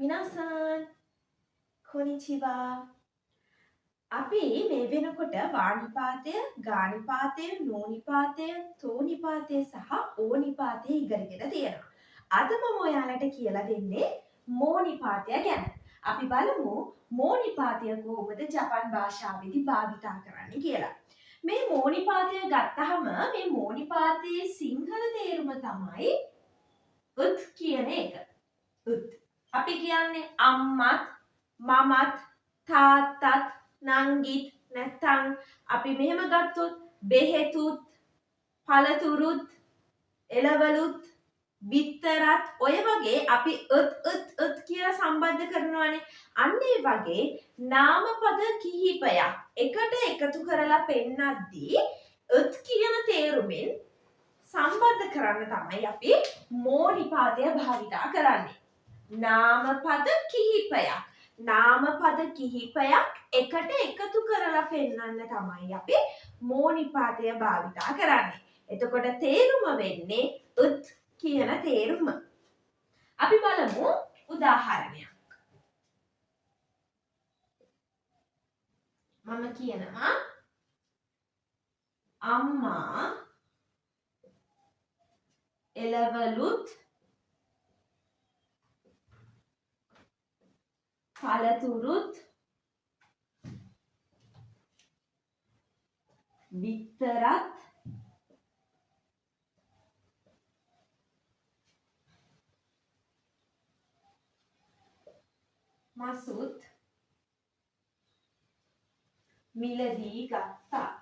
මිනාසන් කොනිචිවා අපි මේ වෙනකොට වානිපාතය, ගානිපාතය, නෝනිපාතය, තෝනිපාතය සහ ඕනිපාතය ඉගෙනගෙන තියෙනවා. අද මම ඔයාලට කියලා දෙන්නේ මෝනිපාතය ගැන. අපි බලමු මෝනිපාතය කොහොමද ජපන් භාෂාවේදී භාවිතා කරන්නේ කියලා. මේ මෝනිපාතය ගත්තහම මේ මෝනිපාතයේ සිංහල තේරුම තමයි උත් කියන එක. උත්. අපි කියන්නේ අම්මත්, මමත්, තාත්තත්, නංගිත් නැත්තම් අපි මෙහෙම ගත්තොත් බෙහෙතුත්, පළතුරුත්, එළවලුත්, බිත්තරත් ඔය වගේ අපි උත් කියලා සම්බන්ධ කරනවානේ. අන්න ඒ වගේ නාමපද කිහිපයක් එකට එකතු කරලා පෙන්නද්දී උත් කියන තේරුමින් සම්බන්ධ කරන්න තමයි අපි මෝනිපාතය භාවිතා කරන්නේ. නාමපද කිහිපයක් එකට එකතු කරලා පෙන්වන්න තමයි අපි මෝනිපාතය භාවිතා කරන්නේ. එතකොට තේරුම වෙන්නේ උත් කියන තේරුම. අපි බලමු උදාහරණයක්. මම කියනවා අම්මා එළවලුත් පළතුරුත් බිත්තරත් මසුත් මිලදී ගත්තා.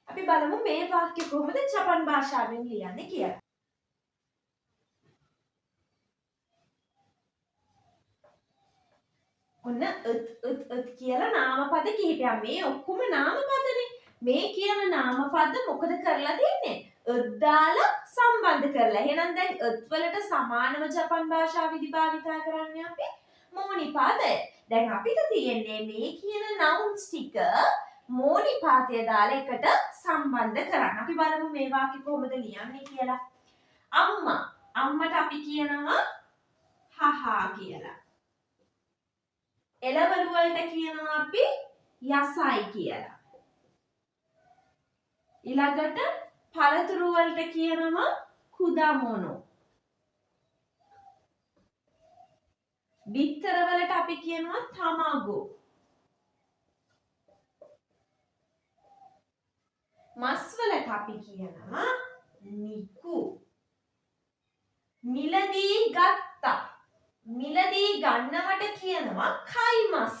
අපි බලමු මේ වාක්‍ය කොහොමද ජපන් භාෂාවෙන් ලියන්නේ කියලා. ඔන්න උත් කියලා නාමපද කිහිපයක්. මේ ඔක්කොම නාමපදනේ. මේ කියන නාමපද මොකද කරලා තියෙන්නේ? උත් දාලා සම්බන්ධ කරලා. එහෙනම් දැන් උත් වලට සමානව ජපන් භාෂාවේදී භාවිතා කරන්නේ අපි මෝනිපාතය. දැන් අපිට තියෙන්නේ මේ කියන නවුන්ස් ටික මෝනිපාතය දාලා එකට සම්බන්ධ කරන්න. අපි බලමු මේ වාක්‍ය කොහොමද ලියන්නේ කියලා. අම්මට අපි කියනවා හහා කියලා. එළවලු වලට කියනවා අපි යසයි කියලා. ඊළඟට පළතුරු වලට කියනවා කුදාමොනෝ. බිත්තර වලට අපි කියනවා තමාගෝ. මස් වලට අපි කියනවා නිකු. මිලදී ගත්තා. මිලදී ගන්නවට කියනවා කයිමස්.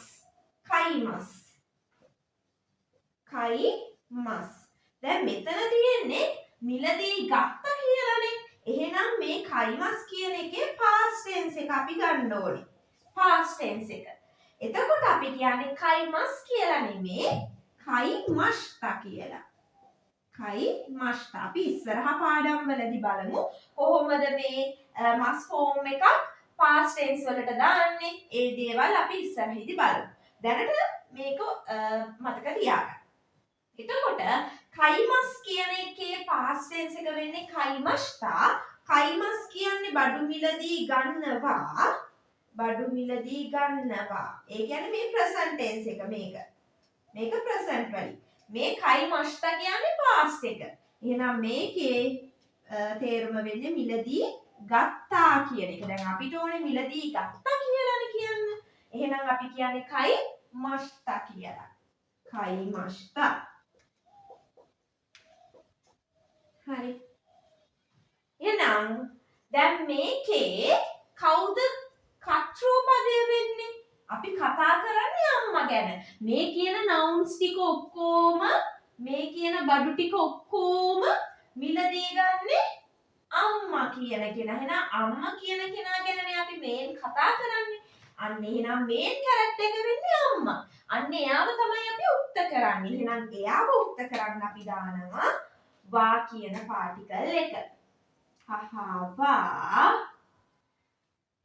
දැන් මෙතන තියෙන්නේ මිලදී ගත්තා කියලානේ. එහෙනම් මේ කයිමස් කියන එකේ past tense එක අපි ගන්න ඕනේ. past tense එක. එතකොට අපි කියන්නේ කයිමස් කියලා නෙමේ කයිමස්තා කියලා. කයිමස්තා. අපි ඉස්සරහා පාඩම් වලදී බලමු කොහොමද මේ මස් ෆෝම් එකක් past tense වලට දාන්නේ. ඒ දේවල් අපි ඉස්සරහදී බලමු. දැනට මේක මතක තියාගන්න. එතකොට කයිමස් කියන එකේ past tense එක වෙන්නේ කයිමස්තා. කයිමස් කියන්නේ බඩු මිලදී ගන්නවා. ඒ කියන්නේ මේ present tense එක මේක. මේක present වලින්. මේ කයිමස්තා කියන්නේ past එක. එහෙනම් මේකේ තේරුම වෙන්නේ මිලදී ගත්තා කියන එක. දැන් අපිට ඕනේ මිලදී ගත්තා කියලානේ කියන්න. එහෙනම් අපි කියන්නේ කයිමස්තා කියලා. කයිමස්තා. හරි. එහෙනම් දැන් මේකේ කවුද කර්තෘපදය වෙන්නේ? අපි කතා කරන්නේ අම්මා ගැන. මේ කියන නවුන්ස් ටික ඔක්කොම මේ කියන බඩු ටික ඔක්කොම මිලදී ගන්නේ අම්මා කියන කෙනා. එහෙනම් අම්මා කියන කෙනා ගැනනේ අපි මේන් කතා කරන්නේ. අන්න එහෙනම් මේන් කැරක්ටර් එක වෙන්නේ අම්මා. අන්න එයාව තමයි අපි උක්ත කරන්නේ. එහෙනම් එයාව උක්ත කරන්න අපි දානවා වා කියන පාටිකල් එක. හහවා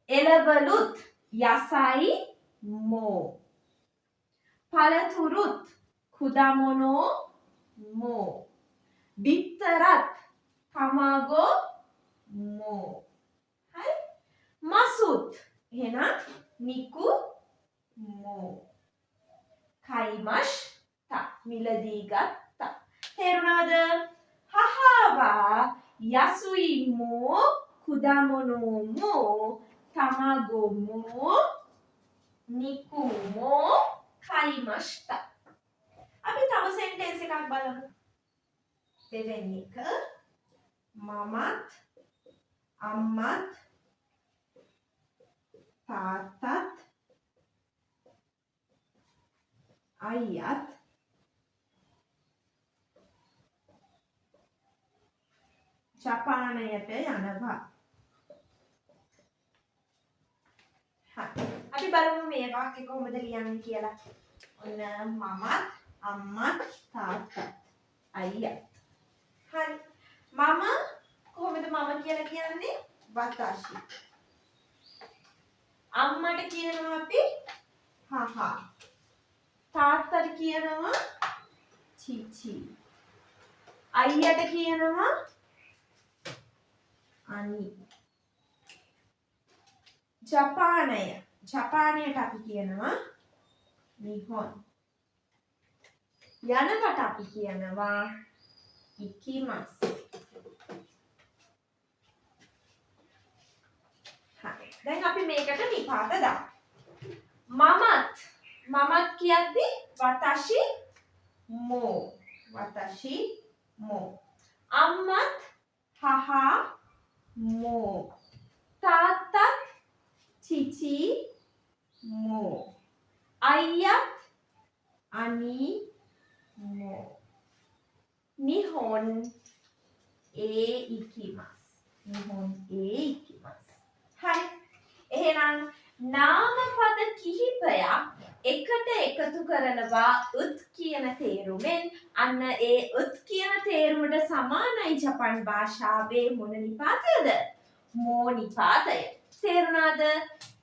එළවලුත් යසයි මෝ. පළතුරුත් කුදාමොනෝ මෝ. බිත්තරත් තමාගෝ mo. Hai? Masut. Ehena niku mo. Kaimashita. Miladi gatta. Therunada? Haha wa yasui mo kudamono mo tamago mo niku mo kaimashita. අපි තව සෙන්ටෙන්ස් එකක් බලමු. දෙවෙනි එක මමත් අම්මත් තාත්තත් අයියත් ජපානයට යනවා. හරි. අපි බලමු මේ වාක්‍ය කොහොමද ලියන්නේ කියලා. ඔන්න මමත් අම්මත් තාත්තත් අයියත්. හරි. මම කොහොමද මම කියලා කියන්නේ? වතාෂි. අම්මට කියනවා අපි හහා. තාත්තට කියනවා චීචි. අයියට කියනවා අනි. ජපානයට අපි කියනවා නිහොන්. යනකට අපි කියනවා ඉකිමස්. හරි. දැන් අපි මේකට නිපාත දාමු. මමත් කියද්දි වතාෂි මෝ. අම්මත් හහා මෝ. තාත්තත් චිචි මෝ. අයියත් අනි මෝ. නිහොන් ඉකිමස්. හරි. එහෙනම් නාමපද කිහිපයක් එකට එකතු කරනවා උත් කියන තේරුමෙන්. අන්න ඒ උත් කියන තේරුමට සමානයි ජපන් භාෂාවේ මොන නිපාතයද? මෝ නිපාතය. තේරුණාද?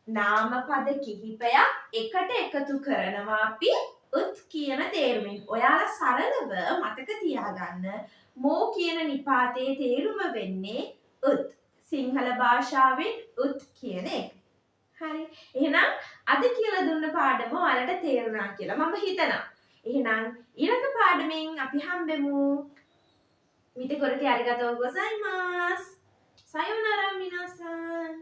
නාමපද කිහිපයක් එකට එකතු කරනවා අපි උත් කියන තේරුමෙන්. ඔයාලා සරලව මතක තියාගන්න මෝ කියන නිපාතයේ තේරුම වෙන්නේ උත්. සිංහල භාෂාවෙන් උත් කියන එක. හරි. එහෙනම් අද කියලා දුන්න පාඩම ඔයාලට තේරුණා කියලා මම හිතනවා. එහෙනම් ඊළඟ පාඩමෙන් අපි හම්බෙමු. මිට කොරටි අරිගතෝ ගොසයිමාස්. සයෝනාරා මිනාසන්.